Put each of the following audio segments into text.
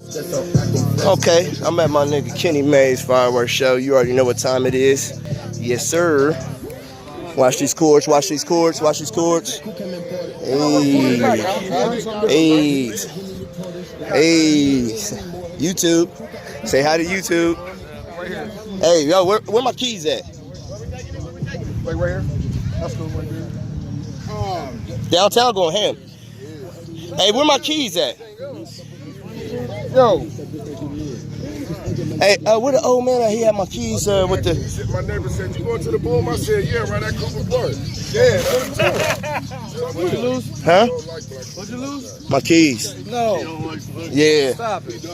Okay, I'm at my nigga Kenny May's fireworks show. You already know what time it is. Yes, sir. Watch these chords, watch these chords, watch these chords. Hey, hey, hey. YouTube. Say hi to YouTube. Hey, yo, where my keys at? Like right here? That's cool, right there. Downtown going ham. Hey, where my keys at? Yo. Hey, where the old man at? He had my keys with the... My neighbor said, you going to the boom? I said, yeah, right at Cooper Park. Yeah, what'd you lose? Huh? What'd you lose? My keys. No. Yeah. Stop it.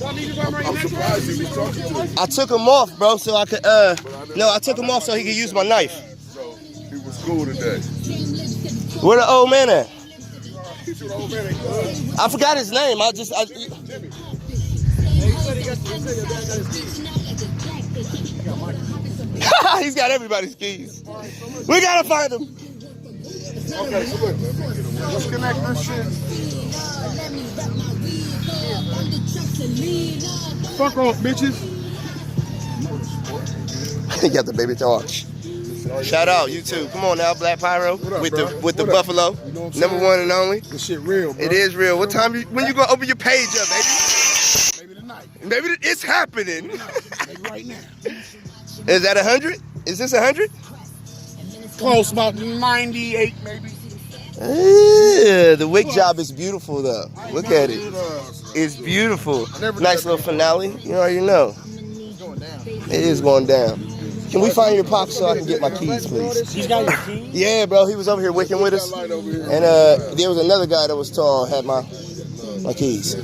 I'm surprised he was talking to you. I took them off, bro, so I could, no, I took them off so he could use my knife. So, he was cool today. Where the old man at? The old man ain't good. I forgot his name. He's got everybody's keys. We gotta find him. Okay, so look, let's connect this shit. Fuck off, bitches. He got the baby torch. Shout out YouTube. Come on now, Black Pyro What up, with bro? the What up? Buffalo. You know what I'm Number saying? one and only. This shit real, bro. It is real. What time when you gonna open your page up, baby? Maybe tonight. Maybe it's happening. Maybe right now. Is that 100? Is this 100? Close, about 98 maybe. The wig job is beautiful though. Look at it. It's beautiful. Nice little finale. You already know. It is going down. Can we find your pops so I can get my keys, please? He's got your keys? Yeah, bro. He was over here wicking with us. And there was another guy that was tall, had my keys.